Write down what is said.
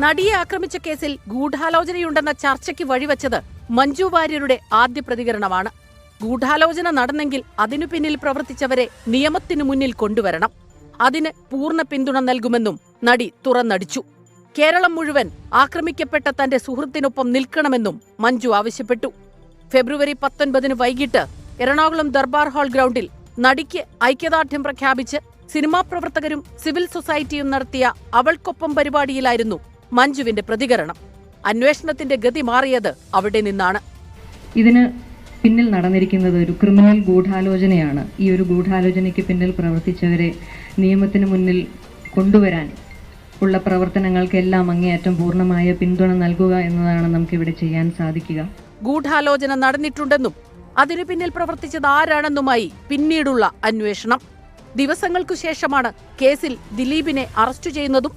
നടിയെ ആക്രമിച്ച കേസിൽ ഗൂഢാലോചനയുണ്ടെന്ന ചർച്ചയ്ക്ക് വഴിവെച്ചത് മഞ്ജു വാര്യരുടെ ആദ്യ പ്രതികരണമാണ്. ഗൂഢാലോചന നടന്നെങ്കിൽ അതിനു പിന്നിൽ പ്രവർത്തിച്ചവരെ നിയമത്തിനു മുന്നിൽ കൊണ്ടുവരണം. അതിന് പൂർണ്ണ പിന്തുണ നൽകുമെന്നും നടി തുറന്നടിച്ചു. കേരളം മുഴുവൻ ആക്രമിക്കപ്പെട്ട തന്റെ സുഹൃത്തിനൊപ്പം നിൽക്കണമെന്നും മഞ്ജു ആവശ്യപ്പെട്ടു. ഫെബ്രുവരി 19 വൈകിട്ട് എറണാകുളം ദർബാർ ഹാൾ ഗ്രൗണ്ടിൽ നടിക്ക് ഐക്യദാർഢ്യം പ്രഖ്യാപിച്ച് സിനിമാ പ്രവർത്തകരും സിവിൽ സൊസൈറ്റിയും നടത്തിയ അവൾക്കൊപ്പം പരിപാടിയിലായിരുന്നു മഞ്ജുവിന്റെ പ്രതികരണം. അന്വേഷണത്തിന്റെ ഗതി മാറിയത് അവിടെ നിന്നാണ്. ഇതിന് പിന്നിൽ നടന്നിരിക്കുന്നത് ഒരു ക്രിമിനൽ ഗൂഢാലോചനയാണ്. ഈ ഒരു ഗൂഢാലോചനയ്ക്ക് പിന്നിൽ പ്രവർത്തിച്ചവരെ നിയമത്തിന് മുന്നിൽ കൊണ്ടുവരാൻ ഉള്ള പ്രവർത്തനങ്ങൾക്കെല്ലാം അങ്ങേയറ്റം പൂർണ്ണമായ പിന്തുണ നൽകുക എന്നതാണ് നമുക്കിവിടെ ചെയ്യാൻ സാധിക്കുക. ഗൂഢാലോചന നടന്നിട്ടുണ്ടെന്നും അതിനു പിന്നിൽ പ്രവർത്തിച്ചത് ആരാണെന്നുമായി പിന്നീടുള്ള അന്വേഷണം. ദിവസങ്ങൾക്കു ശേഷമാണ് കേസിൽ ദിലീപിനെ അറസ്റ്റ് ചെയ്യുന്നതും